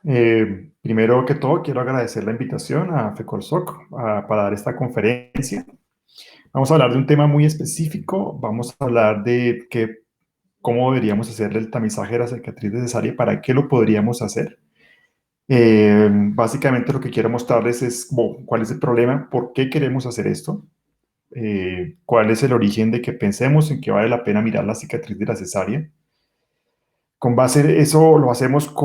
Primero que todo, quiero agradecer la invitación a FECOLSOC para dar esta conferencia. Vamos a hablar de un tema muy específico. Vamos a hablar de cómo deberíamos hacerle el tamizaje de la cicatriz de cesárea, para qué lo podríamos hacer. Básicamente lo que quiero mostrarles es cuál es el problema, por qué queremos hacer esto, cuál es el origen de que pensemos en que vale la pena mirar la cicatriz de la cesárea. Con base en eso lo hacemos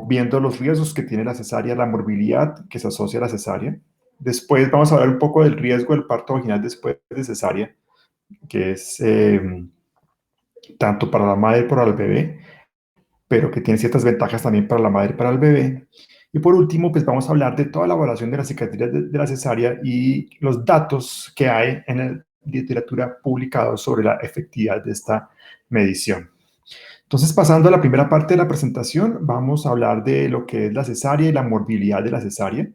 viendo los riesgos que tiene la cesárea, la morbilidad que se asocia a la cesárea. Después vamos a hablar un poco del riesgo del parto vaginal después de cesárea, que es tanto para la madre como para el bebé, pero que tiene ciertas ventajas también para la madre y para el bebé. Y por último, pues vamos a hablar de toda la evaluación de la cicatriz de la cesárea y los datos que hay en la literatura publicados sobre la efectividad de esta medición. Entonces, pasando a la primera parte de la presentación, vamos a hablar de lo que es la cesárea y la morbilidad de la cesárea.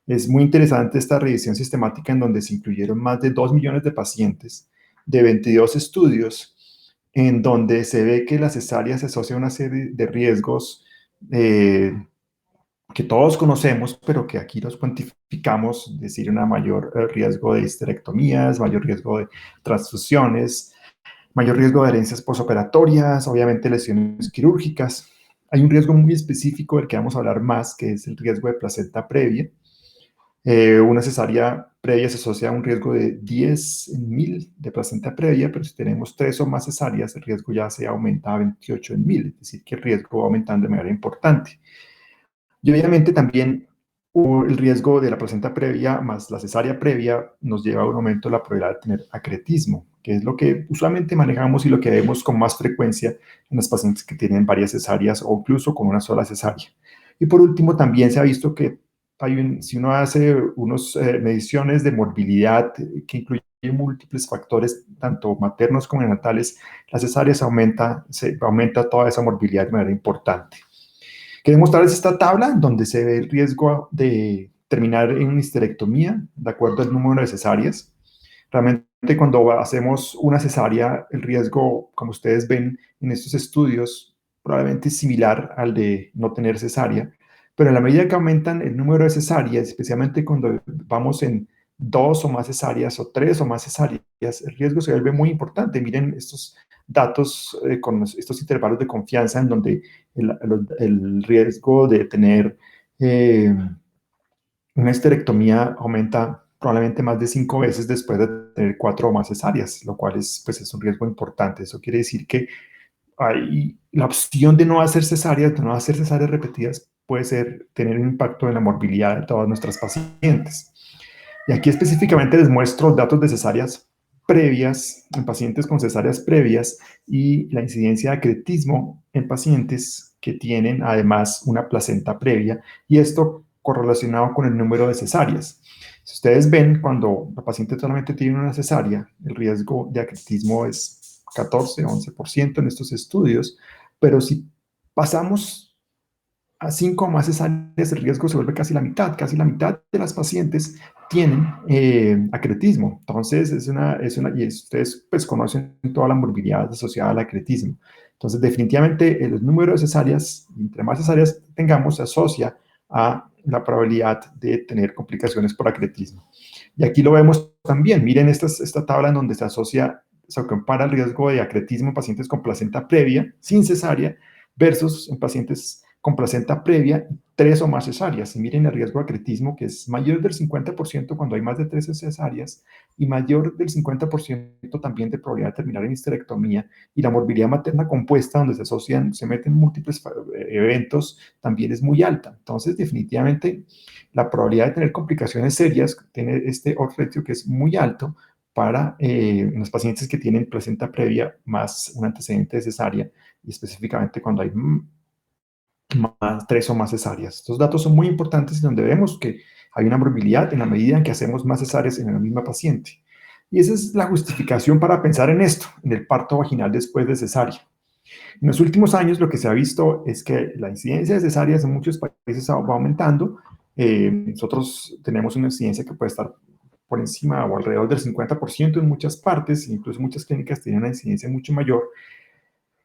Es muy interesante esta revisión sistemática en donde se incluyeron más de 2 millones de pacientes de 22 estudios, en donde se ve que la cesárea se asocia a una serie de riesgos que todos conocemos, pero que aquí los cuantificamos, es decir, un mayor riesgo de histerectomías, mayor riesgo de transfusiones, mayor riesgo de herencias posoperatorias, obviamente lesiones quirúrgicas. Hay un riesgo muy específico del que vamos a hablar más, que es el riesgo de placenta previa. Una cesárea previa se asocia a un riesgo de 10 en 1000 de placenta previa, pero si tenemos 3 o más cesáreas, el riesgo ya se aumenta a 28 en 1000, es decir, que el riesgo va aumentando de manera importante. Y obviamente también el riesgo de la placenta previa más la cesárea previa nos lleva a un aumento de la probabilidad de tener acretismo, que es lo que usualmente manejamos y lo que vemos con más frecuencia en los pacientes que tienen varias cesáreas o incluso con una sola cesárea. Y por último, también se ha visto que si uno hace unas mediciones de morbilidad que incluyen múltiples factores, tanto maternos como nenatales, las cesáreas aumenta toda esa morbilidad de manera importante. Queremos mostrarles esta tabla donde se ve el riesgo de terminar en una histerectomía de acuerdo al número de cesáreas. Realmente cuando hacemos una cesárea, el riesgo, como ustedes ven en estos estudios, probablemente es similar al de no tener cesárea, pero en la medida que aumentan el número de cesáreas, especialmente cuando vamos en 2 o más cesáreas o 3 o más cesáreas, el riesgo se vuelve muy importante. Miren estos datos con estos intervalos de confianza en donde el riesgo de tener una histerectomía aumenta probablemente más de 5 veces después de tener 4 o más cesáreas, lo cual pues es un riesgo importante. Eso quiere decir que la opción de no hacer cesáreas, de no hacer cesáreas repetidas, puede tener un impacto en la morbilidad de todas nuestras pacientes. Y aquí específicamente les muestro datos de cesáreas previas, en pacientes con cesáreas previas, y la incidencia de acretismo en pacientes que tienen además una placenta previa, y esto correlacionado con el número de cesáreas. Si ustedes ven, cuando la paciente solamente tiene una cesárea, el riesgo de acretismo es 14-11% en estos estudios, pero si pasamos a 5 o más cesáreas, el riesgo se vuelve casi la mitad de las pacientes tienen acretismo. Entonces, y ustedes pues conocen toda la morbilidad asociada al acretismo. Entonces, definitivamente el número de cesáreas, entre más cesáreas tengamos, se asocia a la probabilidad de tener complicaciones por acretismo. Y aquí lo vemos también. Miren esta tabla en donde se compara el riesgo de acretismo en pacientes con placenta previa, sin cesárea, versus en pacientes con placenta previa, 3 o más cesáreas. Y miren el riesgo de acretismo, que es mayor del 50% cuando hay más de 13 cesáreas y mayor del 50% también de probabilidad de terminar en histerectomía. Y la morbilidad materna compuesta, donde se meten múltiples eventos, también es muy alta. Entonces, definitivamente, la probabilidad de tener complicaciones serias tiene este odds ratio que es muy alto para los pacientes que tienen placenta previa más un antecedente de cesárea, y específicamente cuando hay 3 o más cesáreas. Estos datos son muy importantes donde vemos que hay una morbilidad en la medida en que hacemos más cesáreas en la misma paciente. Y esa es la justificación para pensar en esto, en el parto vaginal después de cesárea. En los últimos años lo que se ha visto es que la incidencia de cesáreas en muchos países va aumentando. Nosotros tenemos una incidencia que puede estar por encima o alrededor del 50% en muchas partes, incluso muchas clínicas tienen una incidencia mucho mayor.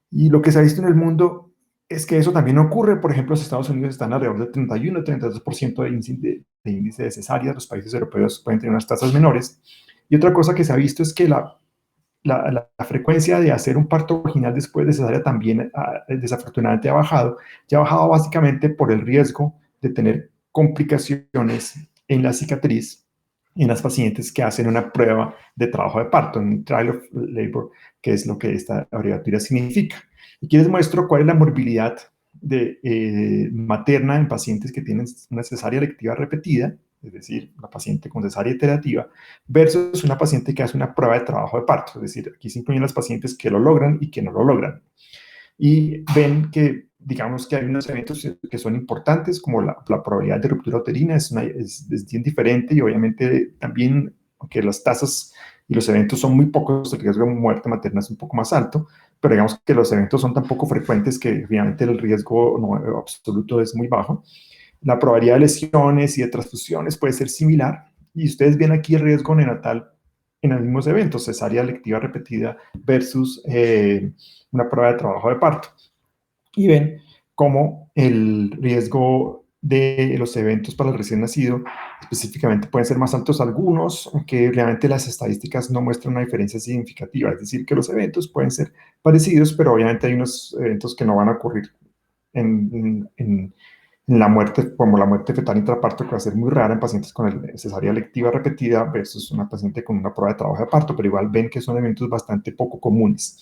Y lo que se ha visto en el mundo es que eso también ocurre. Por ejemplo, los Estados Unidos están alrededor del 31-32% de índice de cesáreas. Los países europeos pueden tener unas tasas menores. Y otra cosa que se ha visto es que la frecuencia de hacer un parto vaginal después de cesárea también desafortunadamente ha bajado. Ya ha bajado básicamente por el riesgo de tener complicaciones en la cicatriz en las pacientes que hacen una prueba de trabajo de parto, un trial of labor, que es lo que esta abreviatura significa. Y aquí les muestro cuál es la morbilidad materna en pacientes que tienen una cesárea electiva repetida, es decir, una paciente con cesárea iterativa, versus una paciente que hace una prueba de trabajo de parto. Es decir, aquí se incluyen las pacientes que lo logran y que no lo logran. Y ven que, digamos que hay unos eventos que son importantes, como la probabilidad de ruptura uterina es bien diferente y obviamente también, aunque las tasas y los eventos son muy pocos, el riesgo de muerte materna es un poco más alto, pero digamos que los eventos son tan poco frecuentes que obviamente el riesgo no, absoluto es muy bajo. La probabilidad de lesiones y de transfusiones puede ser similar y ustedes ven aquí el riesgo neonatal en los mismos eventos, cesárea electiva repetida versus una prueba de trabajo de parto. Y ven cómo el riesgo de los eventos para el recién nacido específicamente pueden ser más altos algunos, aunque realmente las estadísticas no muestran una diferencia significativa. Es decir, que los eventos pueden ser parecidos, pero obviamente hay unos eventos que no van a ocurrir en la muerte, como la muerte fetal intraparto, que va a ser muy rara en pacientes con cesárea electiva repetida versus una paciente con una prueba de trabajo de parto, pero igual ven que son eventos bastante poco comunes.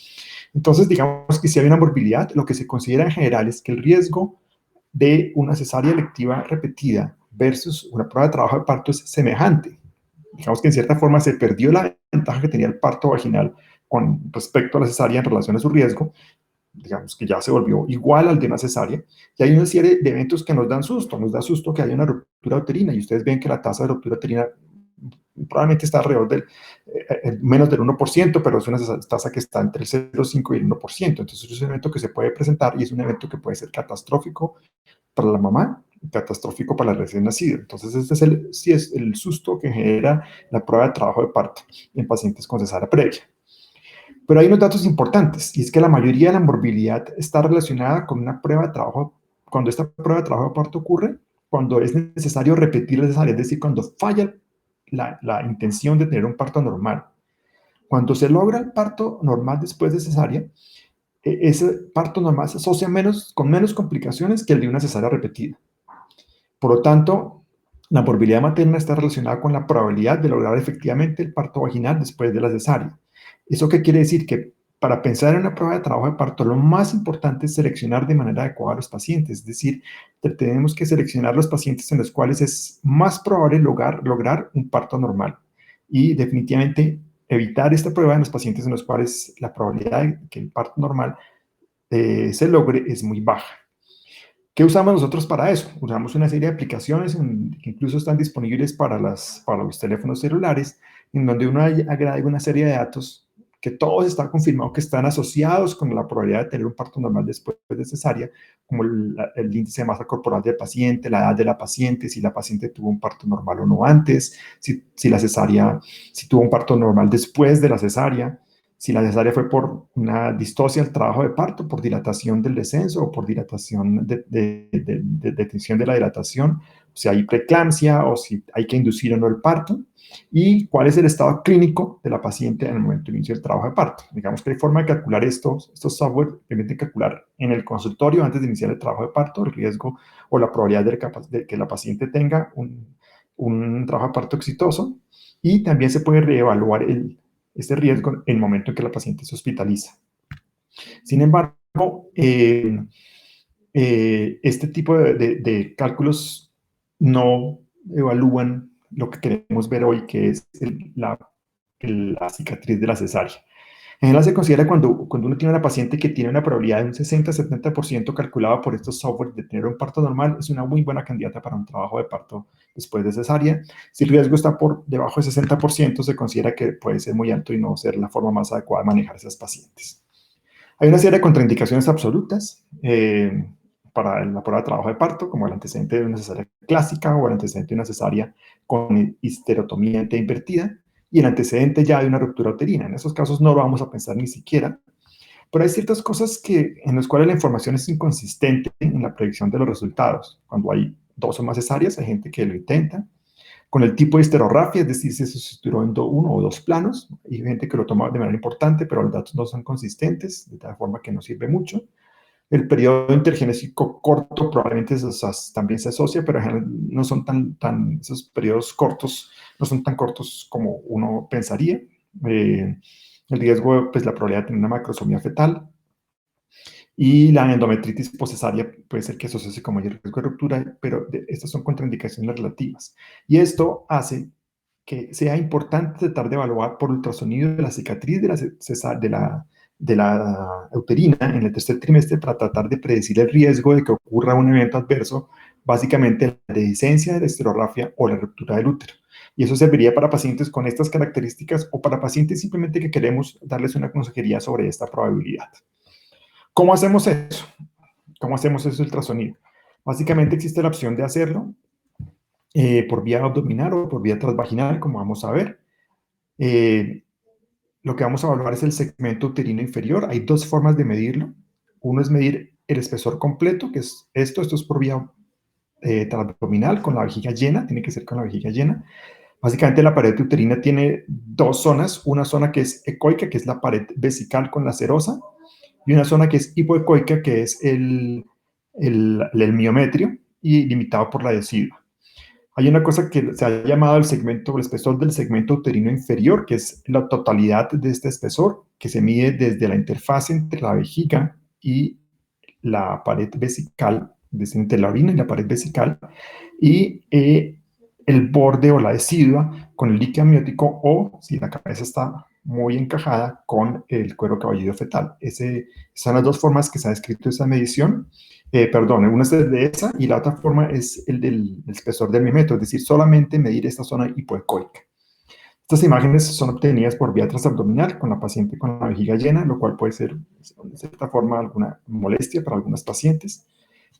Entonces, digamos que si hay una morbilidad, lo que se considera en general es que el riesgo de una cesárea electiva repetida versus una prueba de trabajo de parto es semejante. Digamos que en cierta forma se perdió la ventaja que tenía el parto vaginal con respecto a la cesárea en relación a su riesgo, digamos que ya se volvió igual al de una cesárea, y hay una serie de eventos que nos dan susto. Nos da susto que haya una ruptura uterina, y ustedes ven que la tasa de ruptura uterina probablemente está alrededor del menos del 1%, pero es una tasa que está entre el 0,5 y el 1%. Entonces es un evento que se puede presentar y es un evento que puede ser catastrófico para la mamá, catastrófico para el recién nacido. Entonces este sí es el susto que genera la prueba de trabajo de parto en pacientes con cesárea previa. Pero hay unos datos importantes, y es que la mayoría de la morbilidad está relacionada con una prueba de trabajo, cuando esta prueba de trabajo de parto ocurre, cuando es necesario repetir la cesárea, es decir, cuando falla la intención de tener un parto normal. Cuando se logra el parto normal después de cesárea, ese parto normal se asocia con menos complicaciones que el de una cesárea repetida. Por lo tanto, la morbilidad materna está relacionada con la probabilidad de lograr efectivamente el parto vaginal después de la cesárea. ¿Eso qué quiere decir? Que para pensar en una prueba de trabajo de parto, lo más importante es seleccionar de manera adecuada a los pacientes. Es decir, tenemos que seleccionar los pacientes en los cuales es más probable lograr un parto normal. Y definitivamente evitar esta prueba en los pacientes en los cuales la probabilidad de que el parto normal se logre es muy baja. ¿Qué usamos nosotros para eso? Usamos una serie de aplicaciones que incluso están disponibles para los teléfonos celulares, en donde uno agrega una serie de datos que todos están confirmados que están asociados con la probabilidad de tener un parto normal después de cesárea, como el índice de masa corporal del paciente, la edad de la paciente, si la paciente tuvo un parto normal o no antes, si tuvo un parto normal después de la cesárea, si la cesárea fue por una distosia al trabajo de parto, por dilatación del descenso o por dilatación de detención de la dilatación, si hay preeclampsia o si hay que inducir o no el parto, y cuál es el estado clínico de la paciente en el momento de inicio del trabajo de parto. Digamos que hay forma de calcular estos software permiten calcular en el consultorio antes de iniciar el trabajo de parto el riesgo o la probabilidad de que la paciente tenga un trabajo de parto exitoso, y también se puede reevaluar este riesgo en el momento en que la paciente se hospitaliza. Sin embargo, este tipo de cálculos no evalúan lo que queremos ver hoy, que es la cicatriz de la cesárea. En general se considera cuando uno tiene una paciente que tiene una probabilidad de un 60-70% calculada por estos software de tener un parto normal, es una muy buena candidata para un trabajo de parto después de cesárea. Si el riesgo está por debajo de 60%, se considera que puede ser muy alto y no ser la forma más adecuada de manejar a esas pacientes. Hay una serie de contraindicaciones absolutas para la prueba de trabajo de parto, como el antecedente de una cesárea clásica o el antecedente de una cesárea con histerotomía invertida, y el antecedente ya de una ruptura uterina. En esos casos no lo vamos a pensar ni siquiera, Pero hay ciertas cosas en las cuales la información es inconsistente en la predicción de los resultados. Cuando hay dos o más cesáreas, hay gente que lo intenta. Con el tipo de histerografía, es decir, si se sustituyó en uno o dos planos, hay gente que lo toma de manera importante, pero los datos no son consistentes, de tal forma que no sirve mucho. El periodo intergenésico corto probablemente también se asocia, pero no son esos periodos cortos no son tan cortos como uno pensaría. El riesgo, pues la probabilidad de tener una macrosomía fetal y la endometritis poscesárea puede ser que asocie con mayor riesgo de ruptura, pero estas son contraindicaciones relativas. Y esto hace que sea importante tratar de evaluar por ultrasonido de la cicatriz de la uterina en el tercer trimestre para tratar de predecir el riesgo de que ocurra un evento adverso, básicamente la dehiscencia de la histerografía o la ruptura del útero. Y eso serviría para pacientes con estas características o para pacientes simplemente que queremos darles una consejería sobre esta probabilidad. ¿Cómo hacemos eso? ¿Cómo hacemos ese ultrasonido? Básicamente existe la opción de hacerlo por vía abdominal o por vía transvaginal, como vamos a ver. Lo que vamos a evaluar es el segmento uterino inferior. Hay dos formas de medirlo. Uno es medir el espesor completo, que es esto es por vía transabdominal, con la vejiga llena, tiene que ser con la vejiga llena. Básicamente la pared uterina tiene dos zonas, una zona que es ecoica, que es la pared vesical con la serosa, y una zona que es hipoecoica, que es el miometrio, y limitado por la decidua. Hay una cosa que se ha llamado el espesor del segmento uterino inferior, que es la totalidad de este espesor, que se mide desde la interfaz entre la vejiga y la pared vesical, desde entre la orina y la pared vesical, y el borde o la decidua con el líquido amniótico, o si la cabeza está muy encajada, con el cuero cabelludo fetal. Son las dos formas que se ha descrito esa medición. Una es de esa y la otra forma es el del espesor del miometro, es decir, solamente medir esta zona hipoecoica. Estas imágenes son obtenidas por vía transabdominal con la paciente con la vejiga llena, lo cual puede ser, de cierta forma, alguna molestia para algunas pacientes.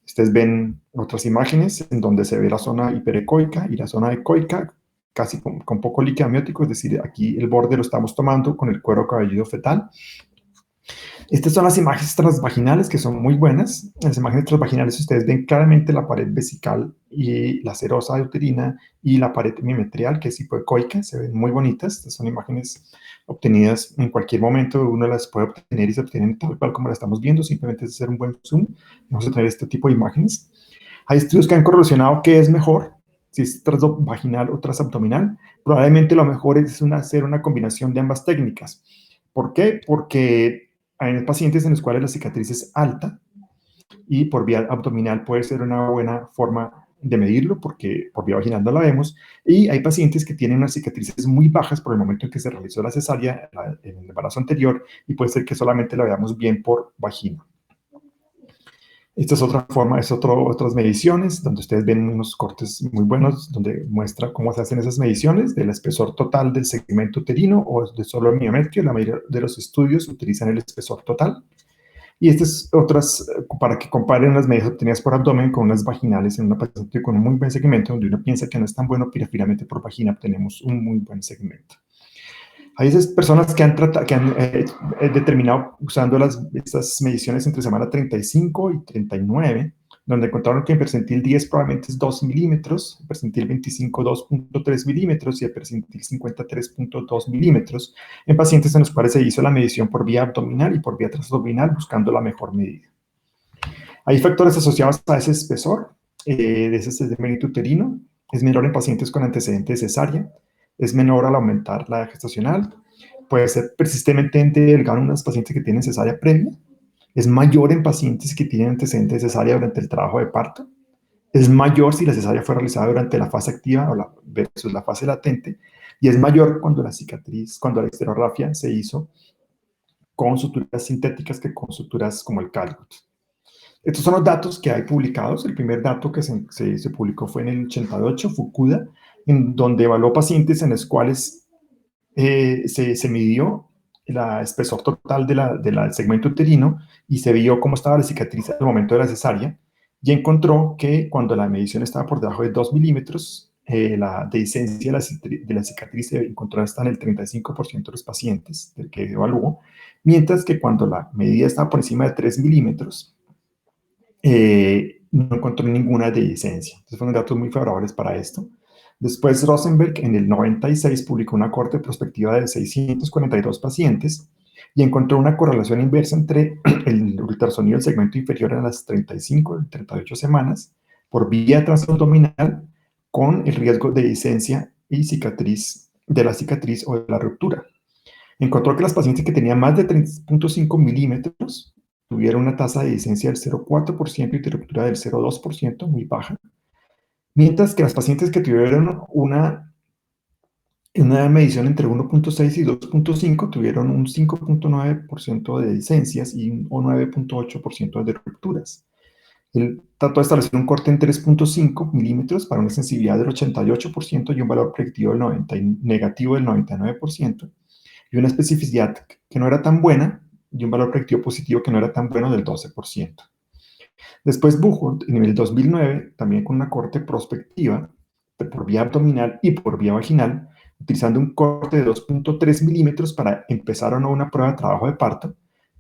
Ustedes ven otras imágenes en donde se ve la zona hiperecoica y la zona ecoica, casi con poco líquido amniótico, es decir, aquí el borde lo estamos tomando con el cuero cabelludo fetal. Estas son las imágenes transvaginales, que son muy buenas. En las imágenes transvaginales ustedes ven claramente la pared vesical y la serosa uterina y la pared miometrial, que es hipoecoica, se ven muy bonitas. Estas son imágenes obtenidas en cualquier momento, uno las puede obtener y se obtienen tal cual como la estamos viendo, simplemente es hacer un buen zoom. Vamos a tener este tipo de imágenes. Hay estudios que han correlacionado qué es mejor, si es transvaginal o transabdominal. Probablemente lo mejor es hacer una combinación de ambas técnicas. ¿Por qué? Porque hay pacientes en los cuales la cicatriz es alta y por vía abdominal puede ser una buena forma de medirlo porque por vía vaginal no la vemos. Y hay pacientes que tienen unas cicatrices muy bajas por el momento en que se realizó la cesárea en el embarazo anterior y puede ser que solamente la veamos bien por vagina. Esta es otra forma, otras mediciones, donde ustedes ven unos cortes muy buenos, donde muestra cómo se hacen esas mediciones del espesor total del segmento uterino o de solo el miometrio. La mayoría de los estudios utilizan el espesor total. Y estas otras, para que comparen las medidas obtenidas por abdomen con unas vaginales en una paciente con un muy buen segmento, donde uno piensa que no es tan bueno, pero finalmente por vagina obtenemos un muy buen segmento. Hay esas personas que han determinado usando estas mediciones entre semana 35 y 39, donde encontraron que en percentil 10 probablemente es 2 milímetros, en percentil 25 2.3 milímetros y en percentil 50 3.2 milímetros, en pacientes en los cuales se hizo la medición por vía abdominal y por vía transabdominal buscando la mejor medida. Hay factores asociados a ese espesor de ese segmento uterino. Es menor en pacientes con antecedentes de cesárea, es menor al aumentar la gestacional, puede ser persistentemente delgado en unos pacientes que tienen cesárea previa, es mayor en pacientes que tienen antecedentes de cesárea durante el trabajo de parto, es mayor si la cesárea fue realizada durante la fase activa versus la fase latente, y es mayor cuando la histerografía se hizo con suturas sintéticas que con suturas como el Calgut. Estos son los datos que hay publicados. El primer dato que se publicó fue en el 88, Fukuda, en donde evaluó pacientes en los cuales se midió el espesor total del segmento uterino y se vio cómo estaba la cicatriz al momento de la cesárea y encontró que cuando la medición estaba por debajo de 2 milímetros, la dehiscencia de la cicatriz se encontró hasta en el 35% de los pacientes del que evaluó, mientras que cuando la medida estaba por encima de 3 milímetros, no encontró ninguna dehiscencia. Entonces fueron datos muy favorables para esto. Después Rosenberg en el 96 publicó una corte prospectiva de 642 pacientes y encontró una correlación inversa entre el ultrasonido del segmento inferior a las 35 y 38 semanas por vía transabdominal con el riesgo de dehiscencia y cicatriz de la cicatriz o de la ruptura. Encontró que las pacientes que tenían más de 3.5 milímetros tuvieron una tasa de dehiscencia del 0,4% y de ruptura del 0,2%, muy baja, mientras que las pacientes que tuvieron una medición entre 1,6 y 2,5 tuvieron un 5,9% de dehiscencias y un 9,8% de rupturas. Él trató de establecer un corte en 3.5 milímetros para una sensibilidad del 88% y un valor predictivo negativo del 99%, y una especificidad que no era tan buena y un valor predictivo positivo que no era tan bueno del 12%. Después Buchholz, en el 2009, también con una corte prospectiva por vía abdominal y por vía vaginal, utilizando un corte de 2,3 milímetros para empezar o no una prueba de trabajo de parto,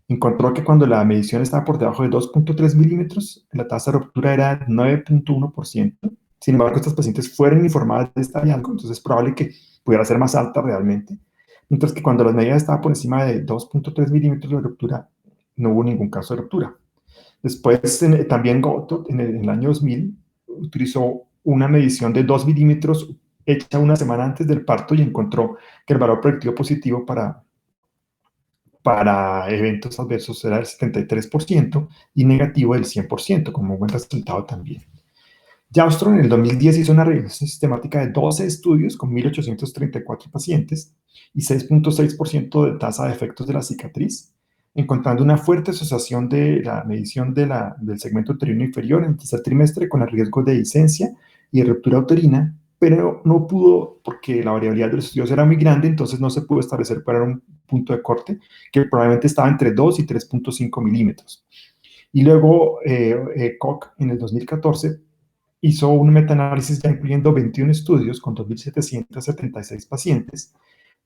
encontró que cuando la medición estaba por debajo de 2,3 milímetros, la tasa de ruptura era 9,1%. Sin embargo, estas pacientes fueron informadas de este hallazgo, entonces es probable que pudiera ser más alta realmente. Mientras que cuando las medidas estaban por encima de 2,3 milímetros de ruptura, no hubo ningún caso de ruptura. Después, también Goto, en el año 2000, utilizó una medición de 2 milímetros hecha una semana antes del parto y encontró que el valor predictivo positivo para eventos adversos era del 73% y negativo del 100%, como un buen resultado también. Jaustrom en el 2010 hizo una revisión sistemática de 12 estudios con 1.834 pacientes y 6,6% de tasa de efectos de la cicatriz, encontrando una fuerte asociación de la medición del segmento uterino inferior en el tercer trimestre con el riesgo de dehiscencia y de ruptura uterina, pero no pudo, porque la variabilidad de los estudios era muy grande, entonces no se pudo establecer cuál era un punto de corte, que probablemente estaba entre 2 y 3,5 milímetros. Y luego Koch en el 2014 hizo un metaanálisis ya incluyendo 21 estudios con 2.776 pacientes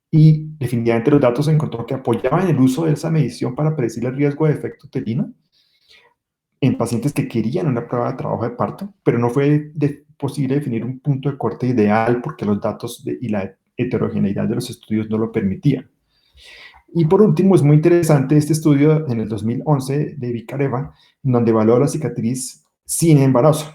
y definitivamente los datos encontró que apoyaban el uso de esa medición para predecir el riesgo de efecto uterino en pacientes que querían una prueba de trabajo de parto, pero no fue posible definir un punto de corte ideal porque los datos y la heterogeneidad de los estudios no lo permitían. Y por último, es muy interesante este estudio en el 2011 de Vikareva, donde evaluó la cicatriz sin embarazo.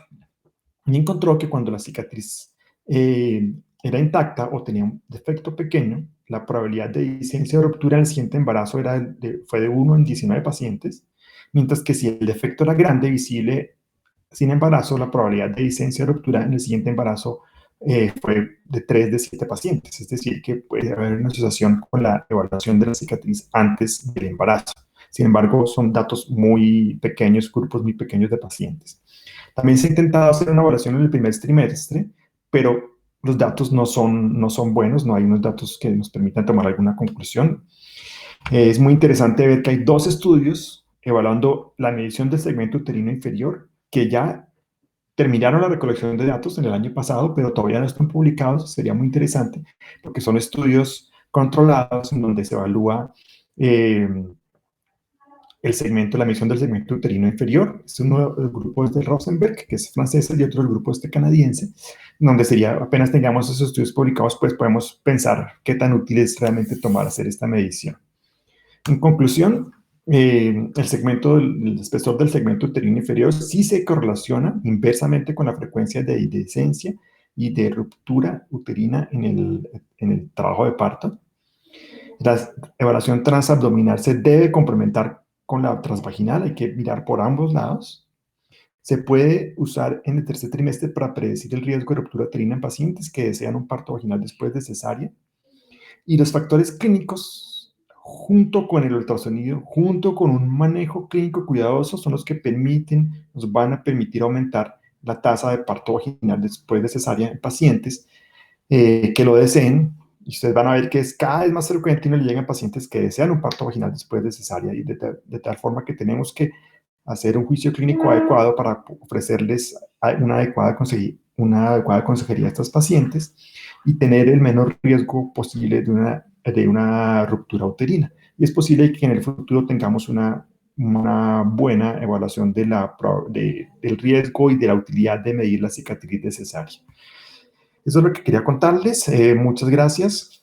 Y encontró que cuando la cicatriz era intacta o tenía un defecto pequeño, la probabilidad de dehiscencia o ruptura en el siguiente embarazo fue de 1 en 19 pacientes, mientras que si el defecto era grande, visible sin embarazo, la probabilidad de dehiscencia o ruptura en el siguiente embarazo fue de 3 de 7 pacientes. Es decir, que puede haber una asociación con la evaluación de la cicatriz antes del embarazo. Sin embargo, son datos muy pequeños, grupos muy pequeños de pacientes. También se ha intentado hacer una evaluación en el primer trimestre, pero los datos no son buenos, no hay unos datos que nos permitan tomar alguna conclusión. Es muy interesante ver que hay 2 estudios evaluando la medición del segmento uterino inferior que ya terminaron la recolección de datos en el año pasado, pero todavía no están publicados. Sería muy interesante porque son estudios controlados en donde se evalúa la medición del segmento uterino inferior. Uno del grupo es de Rosenberg, que es francés, y otro del grupo canadiense, donde sería, apenas tengamos esos estudios publicados, pues podemos pensar qué tan útil es realmente hacer esta medición. En conclusión, el espesor del segmento uterino inferior sí se correlaciona inversamente con la frecuencia de dehiscencia y de ruptura uterina en el trabajo de parto. La evaluación transabdominal se debe complementar con la transvaginal, hay que mirar por ambos lados. Se puede usar en el tercer trimestre para predecir el riesgo de ruptura uterina en pacientes que desean un parto vaginal después de cesárea. Y los factores clínicos, junto con el ultrasonido, junto con un manejo clínico cuidadoso, son los que nos van a permitir aumentar la tasa de parto vaginal después de cesárea en pacientes que lo deseen. Y ustedes van a ver que es cada vez más frecuente y nos llegan pacientes que desean un parto vaginal después de cesárea, y de tal forma que tenemos que hacer un juicio clínico adecuado para ofrecerles una una adecuada consejería a estas pacientes y tener el menor riesgo posible de una ruptura uterina. Y es posible que en el futuro tengamos una buena evaluación del riesgo y de la utilidad de medir la cicatriz de cesárea. Eso es lo que quería contarles. Muchas gracias.